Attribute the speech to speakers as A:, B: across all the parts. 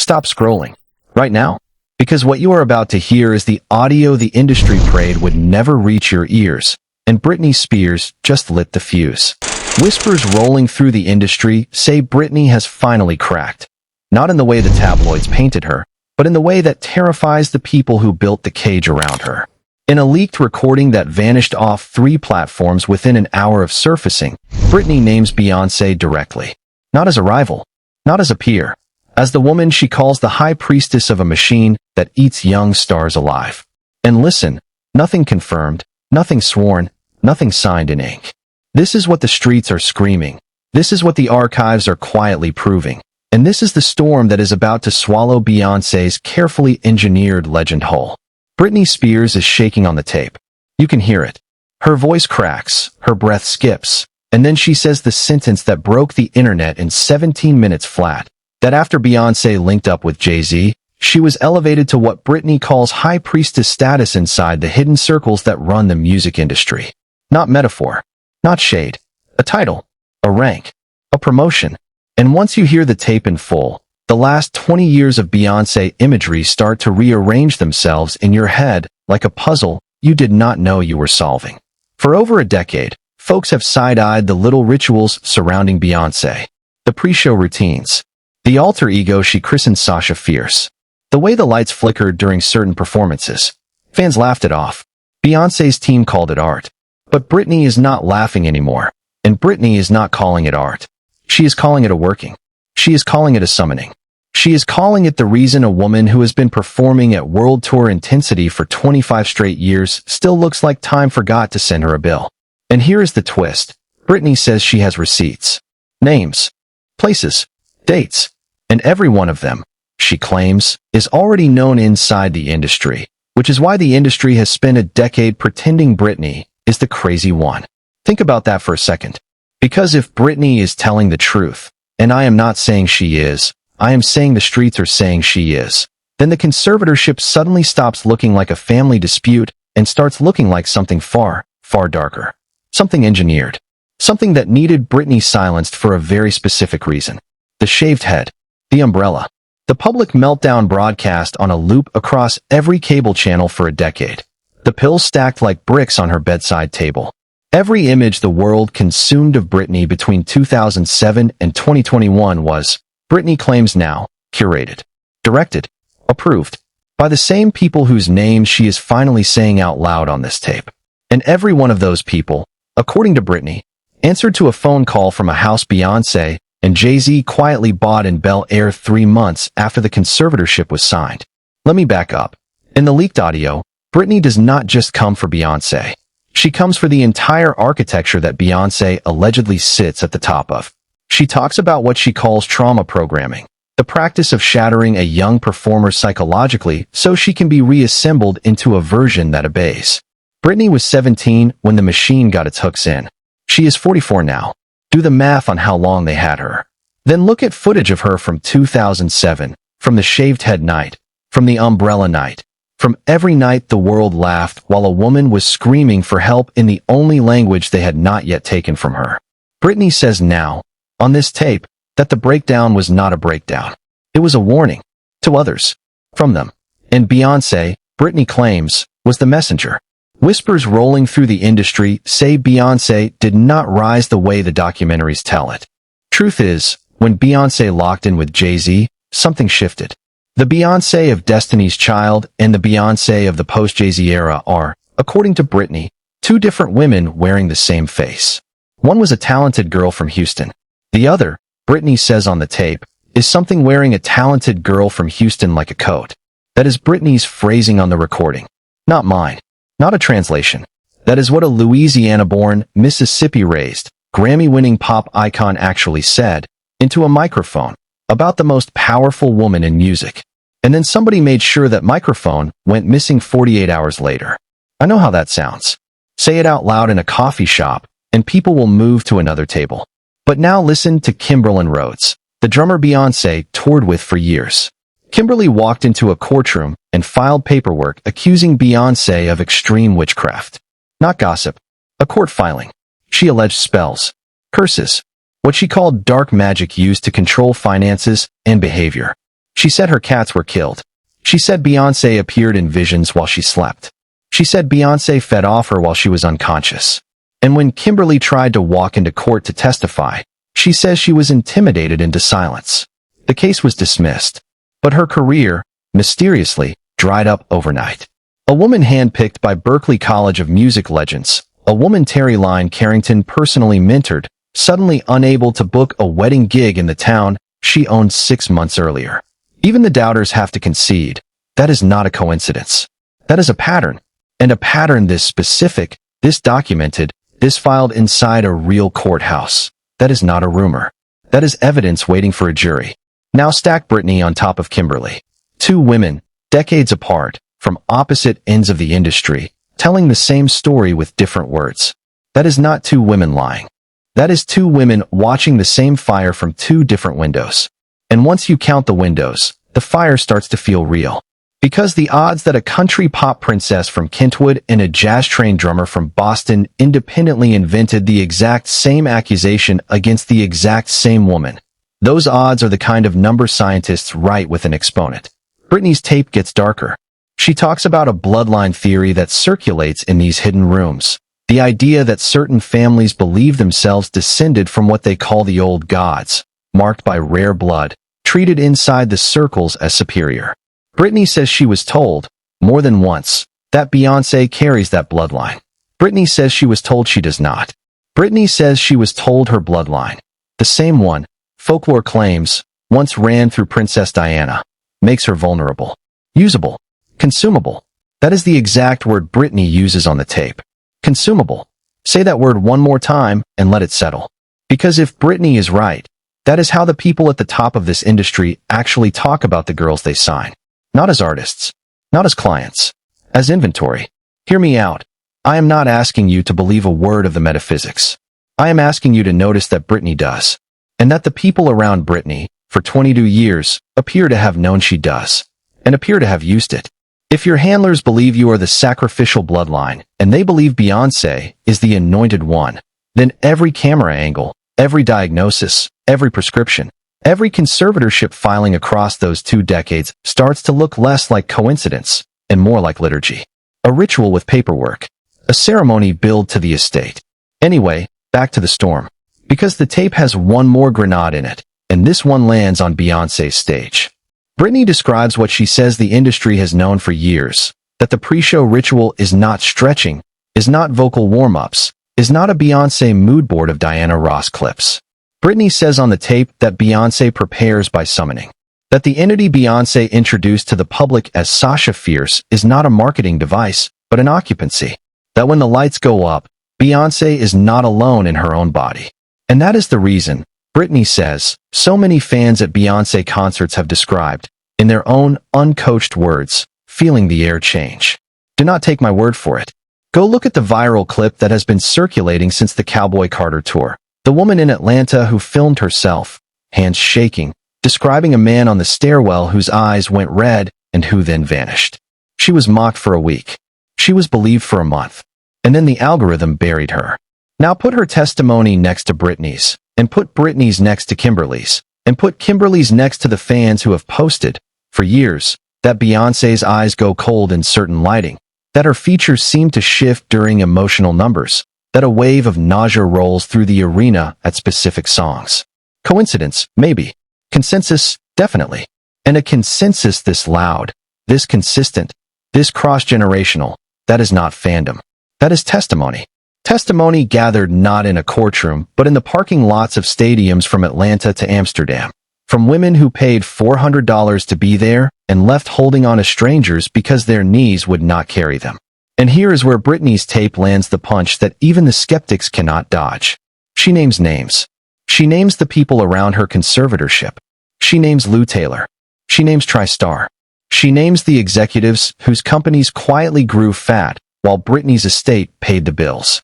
A: Stop scrolling. Right now. Because what you are about to hear is the audio the industry prayed would never reach your ears, and Britney Spears just lit the fuse. Whispers rolling through the industry say Britney has finally cracked. Not in the way the tabloids painted her, but in the way that terrifies the people who built the cage around her. In a leaked recording that vanished off 3 platforms within an hour of surfacing, Britney names Beyoncé directly. Not as a rival, not as a peer, as the woman she calls the high priestess of a machine that eats young stars alive. And listen, nothing confirmed, nothing sworn, nothing signed in ink. This is what the streets are screaming. This is what the archives are quietly proving. And this is the storm that is about to swallow Beyoncé's carefully engineered legend whole. Britney Spears is shaking on the tape. You can hear it. Her voice cracks, her breath skips, and then she says the sentence that broke the internet in 17 minutes flat. That after Beyoncé linked up with Jay Z, she was elevated to what Britney calls high priestess status inside the hidden circles that run the music industry. Not metaphor, not shade, a title, a rank, a promotion. And once you hear the tape in full, the last 20 years of Beyoncé imagery start to rearrange themselves in your head like a puzzle you did not know you were solving. For over a decade, folks have side-eyed the little rituals surrounding Beyoncé, the pre-show routines, the alter ego she christened Sasha Fierce. The way the lights flickered during certain performances. Fans laughed it off. Beyoncé's team called it art. But Britney is not laughing anymore. And Britney is not calling it art. She is calling it a working. She is calling it a summoning. She is calling it the reason a woman who has been performing at world tour intensity for 25 straight years still looks like time forgot to send her a bill. And here is the twist. Britney says she has receipts. Names. Places. Dates. And every one of them, she claims, is already known inside the industry, which is why the industry has spent a decade pretending Britney is the crazy one. Think about that for a second. Because if Britney is telling the truth, and I am not saying she is, I am saying the streets are saying she is, then the conservatorship suddenly stops looking like a family dispute and starts looking like something far, far darker. Something engineered. Something that needed Britney silenced for a very specific reason. The shaved head. The umbrella. The public meltdown broadcast on a loop across every cable channel for a decade. The pills stacked like bricks on her bedside table. Every image the world consumed of Britney between 2007 and 2021 was, Britney claims now, curated, directed, approved, by the same people whose names she is finally saying out loud on this tape. And every one of those people, according to Britney, answered to a phone call from a house Beyoncé and Jay Z quietly bought in Bel Air 3 months after the conservatorship was signed. Let me back up. In the leaked audio, Britney does not just come for Beyoncé. She comes for the entire architecture that Beyoncé allegedly sits at the top of. She talks about what she calls trauma programming, the practice of shattering a young performer psychologically so she can be reassembled into a version that obeys. Britney was 17 when the machine got its hooks in. She is 44 now. Do the math on how long they had her. Then look at footage of her from 2007, from the shaved head night, from the umbrella night, from every night the world laughed while a woman was screaming for help in the only language they had not yet taken from her. Britney says now, on this tape, that the breakdown was not a breakdown. It was a warning. To others. From them. And Beyoncé, Britney claims, was the messenger. Whispers rolling through the industry say Beyoncé did not rise the way the documentaries tell it. Truth is, when Beyoncé locked in with Jay Z, something shifted. The Beyoncé of Destiny's Child and the Beyoncé of the post-Jay Z era are, according to Britney, 2 different women wearing the same face. One was a talented girl from Houston. The other, Britney says on the tape, is something wearing a talented girl from Houston like a coat. That is Britney's phrasing on the recording. Not mine. Not a translation. That is what a Louisiana-born, Mississippi-raised, Grammy-winning pop icon actually said, into a microphone, about the most powerful woman in music. And then somebody made sure that microphone went missing 48 hours later. I know how that sounds. Say it out loud in a coffee shop, and people will move to another table. But now listen to Kimberlyn Rhodes, the drummer Beyoncé toured with for years. Kimberly walked into a courtroom and filed paperwork accusing Beyoncé of extreme witchcraft. Not gossip. A court filing. She alleged spells, curses, what she called dark magic used to control finances and behavior. She said her cats were killed. She said Beyoncé appeared in visions while she slept. She said Beyoncé fed off her while she was unconscious. And when Kimberly tried to walk into court to testify, she says she was intimidated into silence. The case was dismissed, but her career, mysteriously, dried up overnight. A woman handpicked by Berklee College of Music legends, a woman Terry Lyne Carrington personally mentored, suddenly unable to book a wedding gig in the town she owned 6 months earlier. Even the doubters have to concede, that is not a coincidence. That is a pattern, and a pattern this specific, this documented, this filed inside a real courthouse. That is not a rumor. That is evidence waiting for a jury. Now stack Britney on top of Kimberly. Two women, decades apart, from opposite ends of the industry, telling the same story with different words. That is not two women lying. That is two women watching the same fire from two different windows. And once you count the windows, the fire starts to feel real. Because the odds that a country pop princess from Kentwood and a jazz-trained drummer from Boston independently invented the exact same accusation against the exact same woman, those odds are the kind of number scientists write with an exponent. Britney's tape gets darker. She talks about a bloodline theory that circulates in these hidden rooms. The idea that certain families believe themselves descended from what they call the old gods, marked by rare blood, treated inside the circles as superior. Britney says she was told, more than once, that Beyoncé carries that bloodline. Britney says she was told she does not. Britney says she was told her bloodline, the same one, folklore claims, once ran through Princess Diana, makes her vulnerable, usable, consumable. That is the exact word Britney uses on the tape. Consumable. Say that word one more time and let it settle. Because if Britney is right, that is how the people at the top of this industry actually talk about the girls they sign. Not as artists, not as clients, as inventory. Hear me out. I am not asking you to believe a word of the metaphysics. I am asking you to notice that Britney does, and that the people around Britney, for 22 years, appear to have known she does, and appear to have used it. If your handlers believe you are the sacrificial bloodline, and they believe Beyoncé is the anointed one, then every camera angle, every diagnosis, every prescription, every conservatorship filing across those 2 decades starts to look less like coincidence and more like liturgy. A ritual with paperwork. A ceremony billed to the estate. Anyway, back to the storm. Because the tape has one more grenade in it, and this one lands on Beyoncé's stage. Britney describes what she says the industry has known for years, that the pre-show ritual is not stretching, is not vocal warm-ups, is not a Beyoncé mood board of Diana Ross clips. Britney says on the tape that Beyoncé prepares by summoning. That the entity Beyoncé introduced to the public as Sasha Fierce is not a marketing device, but an occupancy. That when the lights go up, Beyoncé is not alone in her own body. And that is the reason, Britney says, so many fans at Beyoncé concerts have described, in their own uncoached words, feeling the air change. Do not take my word for it. Go look at the viral clip that has been circulating since the Cowboy Carter tour. The woman in Atlanta who filmed herself, hands shaking, describing a man on the stairwell whose eyes went red and who then vanished. She was mocked for a week. She was believed for a month. And then the algorithm buried her. Now put her testimony next to Britney's, and put Britney's next to Kimberly's, and put Kimberly's next to the fans who have posted, for years, that Beyoncé's eyes go cold in certain lighting, that her features seem to shift during emotional numbers, that a wave of nausea rolls through the arena at specific songs. Coincidence, maybe. Consensus, definitely. And a consensus this loud, this consistent, this cross-generational, that is not fandom. That is testimony. Testimony gathered not in a courtroom, but in the parking lots of stadiums from Atlanta to Amsterdam. From women who paid $400 to be there and left holding on to strangers because their knees would not carry them. And here is where Britney's tape lands the punch that even the skeptics cannot dodge. She names names. She names the people around her conservatorship. She names Lou Taylor. She names TriStar. She names the executives whose companies quietly grew fat while Britney's estate paid the bills.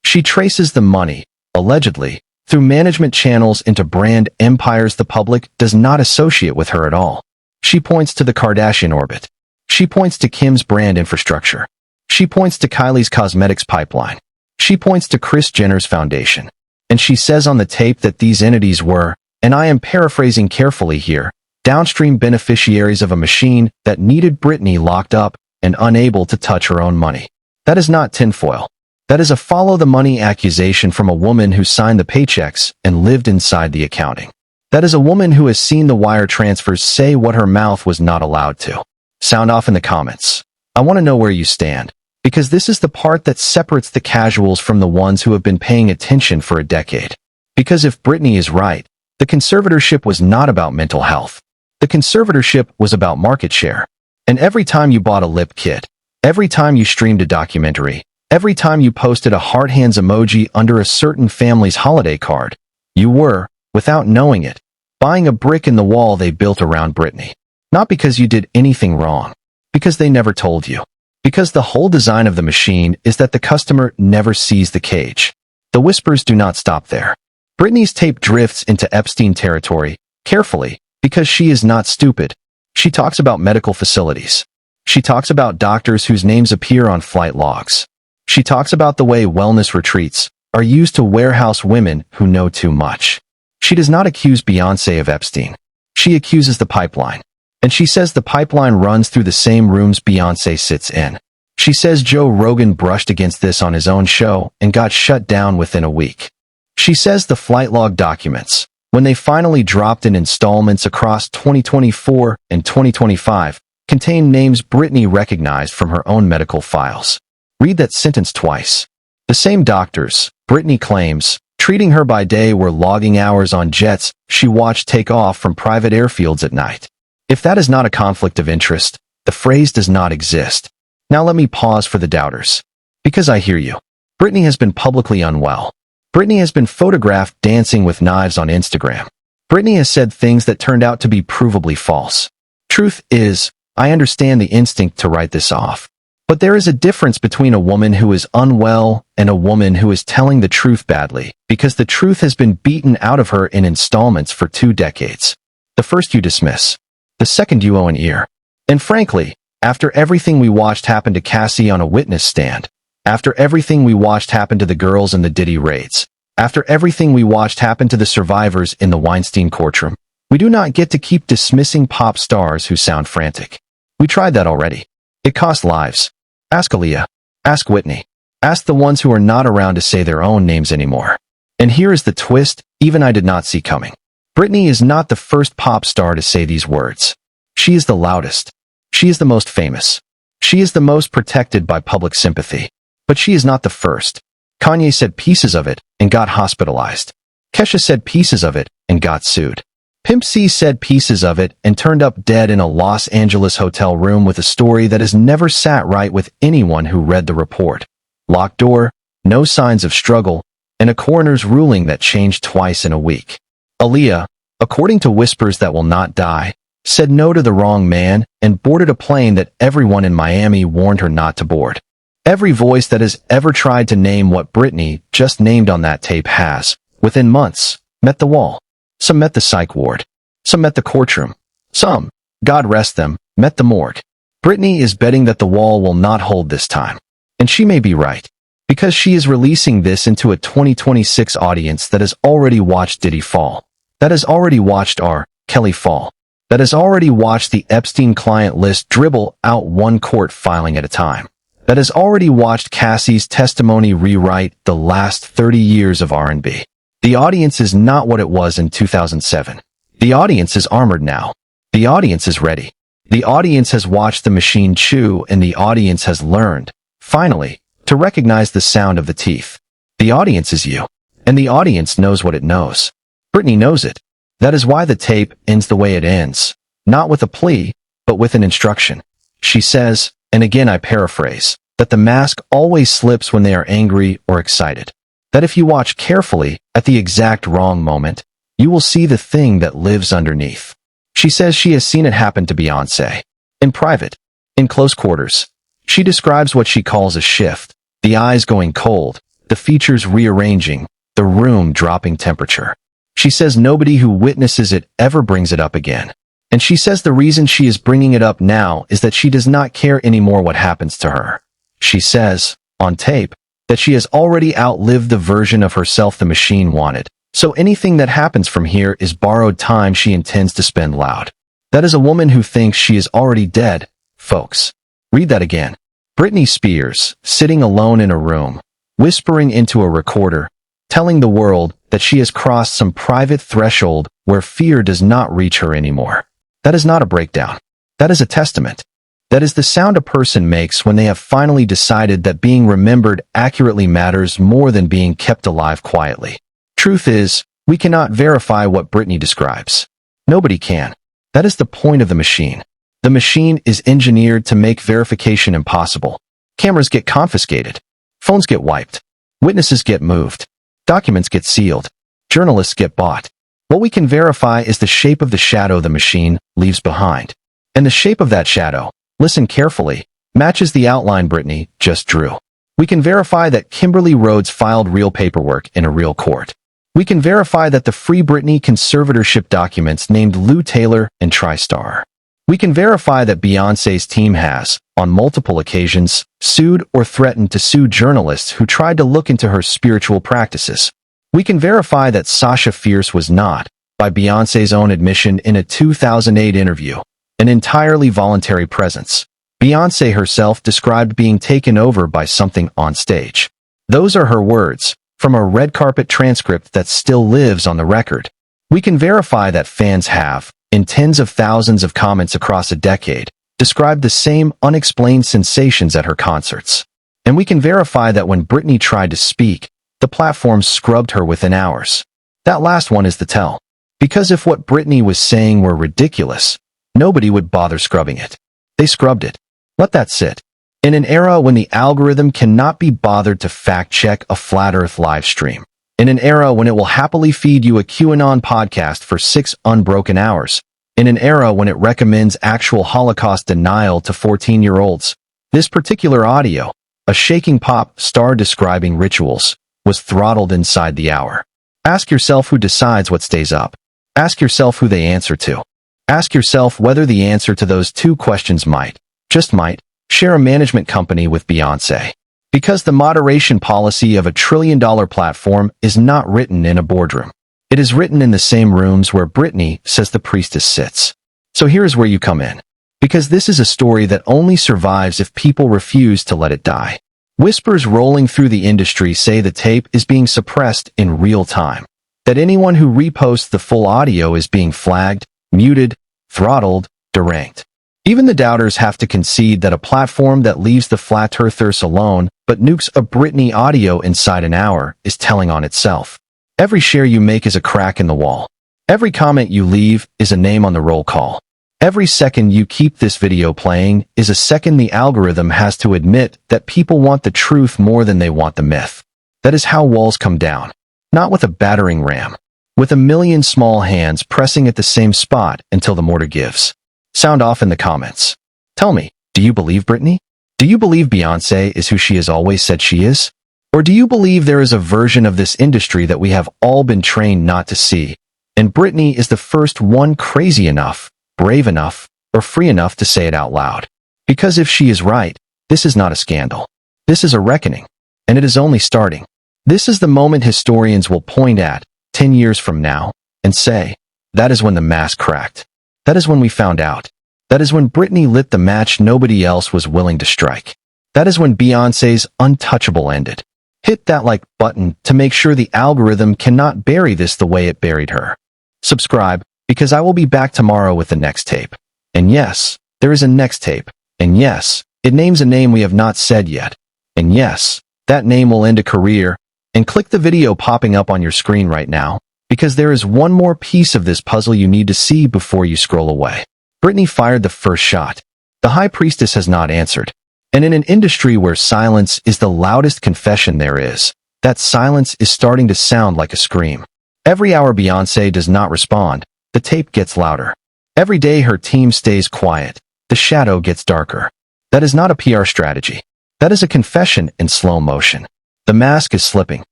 A: She traces the money, allegedly, through management channels into brand empires the public does not associate with her at all. She points to the Kardashian orbit. She points to Kim's brand infrastructure. She points to Kylie's cosmetics pipeline. She points to Kris Jenner's foundation. And she says on the tape that these entities were, and I am paraphrasing carefully here, downstream beneficiaries of a machine that needed Britney locked up and unable to touch her own money. That is not tinfoil. That is a follow-the-money accusation from a woman who signed the paychecks and lived inside the accounting. That is a woman who has seen the wire transfers say what her mouth was not allowed to. Sound off in the comments. I want to know where you stand, because this is the part that separates the casuals from the ones who have been paying attention for a decade. Because if Britney is right, the conservatorship was not about mental health. The conservatorship was about market share. And every time you bought a lip kit, every time you streamed a documentary, every time you posted a heart hands emoji under a certain family's holiday card, you were, without knowing it, buying a brick in the wall they built around Britney. Not because you did anything wrong, because they never told you. Because the whole design of the machine is that the customer never sees the cage. The whispers do not stop there. Britney's tape drifts into Epstein territory, carefully, because she is not stupid. She talks about medical facilities. She talks about doctors whose names appear on flight logs. She talks about the way wellness retreats are used to warehouse women who know too much. She does not accuse Beyoncé of Epstein. She accuses the pipeline. And she says the pipeline runs through the same rooms Beyoncé sits in. She says Joe Rogan brushed against this on his own show and got shut down within a week. She says the flight log documents, when they finally dropped in installments across 2024 and 2025, contain names Britney recognized from her own medical files. Read that sentence twice. The same doctors, Britney claims, treating her by day were logging hours on jets she watched take off from private airfields at night. If that is not a conflict of interest, the phrase does not exist. Now let me pause for the doubters. Because I hear you. Britney has been publicly unwell. Britney has been photographed dancing with knives on Instagram. Britney has said things that turned out to be provably false. Truth is, I understand the instinct to write this off. But there is a difference between a woman who is unwell and a woman who is telling the truth badly, because the truth has been beaten out of her in installments for 2 decades. The first you dismiss. The second you owe an ear. And frankly, after everything we watched happen to Cassie on a witness stand, after everything we watched happen to the girls in the Diddy raids, after everything we watched happen to the survivors in the Weinstein courtroom, we do not get to keep dismissing pop stars who sound frantic. We tried that already. It cost lives. Ask Aaliyah. Ask Whitney. Ask the ones who are not around to say their own names anymore. And here is the twist even I did not see coming. Britney is not the first pop star to say these words. She is the loudest. She is the most famous. She is the most protected by public sympathy. But she is not the first. Kanye said pieces of it and got hospitalized. Kesha said pieces of it and got sued. Pimp C said pieces of it and turned up dead in a Los Angeles hotel room with a story that has never sat right with anyone who read the report. Locked door, no signs of struggle, and a coroner's ruling that changed twice in a week. Aaliyah, according to whispers that will not die, said no to the wrong man and boarded a plane that everyone in Miami warned her not to board. Every voice that has ever tried to name what Britney just named on that tape has, within months, met the wall. Some met the psych ward. Some met the courtroom. Some, God rest them, met the morgue. Britney is betting that the wall will not hold this time. And she may be right. Because she is releasing this into a 2026 audience that has already watched Diddy fall. That has already watched R. Kelly fall. That has already watched the Epstein client list dribble out one court filing at a time. That has already watched Cassie's testimony rewrite the last 30 years of R&B. The audience is not what it was in 2007. The audience is armored now. The audience is ready. The audience has watched the machine chew, and the audience has learned, finally, to recognize the sound of the teeth. The audience is you. And the audience knows what it knows. Britney knows it. That is why the tape ends the way it ends. Not with a plea, but with an instruction. She says, and again I paraphrase, that the mask always slips when they are angry or excited. That if you watch carefully, at the exact wrong moment, you will see the thing that lives underneath. She says she has seen it happen to Beyoncé. In private. In close quarters. She describes what she calls a shift. The eyes going cold. The features rearranging. The room dropping temperature. She says nobody who witnesses it ever brings it up again. And she says the reason she is bringing it up now is that she does not care anymore what happens to her. She says, on tape, that she has already outlived the version of herself the machine wanted. So anything that happens from here is borrowed time she intends to spend loud. That is a woman who thinks she is already dead, folks. Read that again. Britney Spears, sitting alone in a room, whispering into a recorder, telling the world that she has crossed some private threshold where fear does not reach her anymore. That is not a breakdown. That is a testament. That is the sound a person makes when they have finally decided that being remembered accurately matters more than being kept alive quietly. Truth is, we cannot verify what Britney describes. Nobody can. That is the point of the machine. The machine is engineered to make verification impossible. Cameras get confiscated. Phones get wiped. Witnesses get moved. Documents get sealed. Journalists get bought. What we can verify is the shape of the shadow the machine leaves behind. And the shape of that shadow, listen carefully, matches the outline Britney just drew. We can verify that Kimberly Rhodes filed real paperwork in a real court. We can verify that the Free Britney conservatorship documents named Lou Taylor and TriStar. We can verify that Beyoncé's team has, on multiple occasions, sued or threatened to sue journalists who tried to look into her spiritual practices. We can verify that Sasha Fierce was not, by Beyoncé's own admission in a 2008 interview, an entirely voluntary presence. Beyoncé herself described being taken over by something on stage. Those are her words, from a red carpet transcript that still lives on the record. We can verify that fans have, in tens of thousands of comments across a decade, described the same unexplained sensations at her concerts. And we can verify that when Britney tried to speak, the platform scrubbed her within hours. That last one is the tell. Because if what Britney was saying were ridiculous, nobody would bother scrubbing it. They scrubbed it. Let that sit. In an era when the algorithm cannot be bothered to fact-check a flat Earth live stream. In an era when it will happily feed you a QAnon podcast for 6 unbroken hours. In an era when it recommends actual Holocaust denial to 14-year-olds. This particular audio, a shaking pop star describing rituals, was throttled inside the hour. Ask yourself who decides what stays up. Ask yourself who they answer to. Ask yourself whether the answer to those 2 questions might, just might, share a management company with Beyoncé. Because the moderation policy of a trillion-dollar platform is not written in a boardroom. It is written in the same rooms where Britney says the priestess sits. So here's where you come in. Because this is a story that only survives if people refuse to let it die. Whispers rolling through the industry say the tape is being suppressed in real time. That anyone who reposts the full audio is being flagged, muted, throttled, deranked. Even the doubters have to concede that a platform that leaves the flat earthers alone but nukes a Britney audio inside an hour is telling on itself. Every share you make is a crack in the wall. Every comment you leave is a name on the roll call. Every second you keep this video playing is a second the algorithm has to admit that people want the truth more than they want the myth. That is how walls come down. Not with a battering ram. With a million small hands pressing at the same spot until the mortar gives. Sound off in the comments. Tell me, do you believe Britney? Do you believe Beyoncé is who she has always said she is? Or do you believe there is a version of this industry that we have all been trained not to see, and Britney is the first one crazy enough, brave enough, or free enough to say it out loud? Because if she is right, this is not a scandal. This is a reckoning, and it is only starting. This is the moment historians will point at, 10 years from now, and say, that is when the mask cracked. That is when we found out. That is when Britney lit the match nobody else was willing to strike. That is when Beyoncé's untouchable ended. Hit that like button to make sure the algorithm cannot bury this the way it buried her. Subscribe, because I will be back tomorrow with the next tape. And yes, there is a next tape. And yes, it names a name we have not said yet. And yes, that name will end a career. And click the video popping up on your screen right now, because there is one more piece of this puzzle you need to see before you scroll away. Britney fired the first shot. The High Priestess has not answered. And in an industry where silence is the loudest confession there is, that silence is starting to sound like a scream. Every hour Beyoncé does not respond, the tape gets louder. Every day her team stays quiet, the shadow gets darker. That is not a PR strategy. That is a confession in slow motion. The mask is slipping.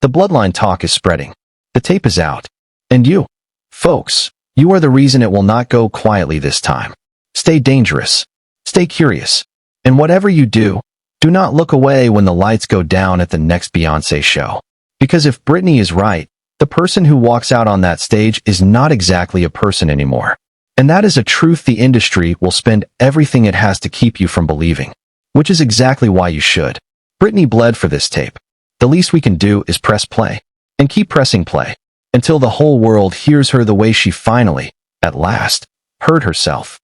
A: The bloodline talk is spreading. The tape is out. And you, folks, you are the reason it will not go quietly this time. Stay dangerous. Stay curious. And whatever you do, do not look away when the lights go down at the next Beyoncé show. Because if Britney is right, the person who walks out on that stage is not exactly a person anymore. And that is a truth the industry will spend everything it has to keep you from believing. Which is exactly why you should. Britney bled for this tape. The least we can do is press play. And keep pressing play. Until the whole world hears her the way she finally, at last, heard herself.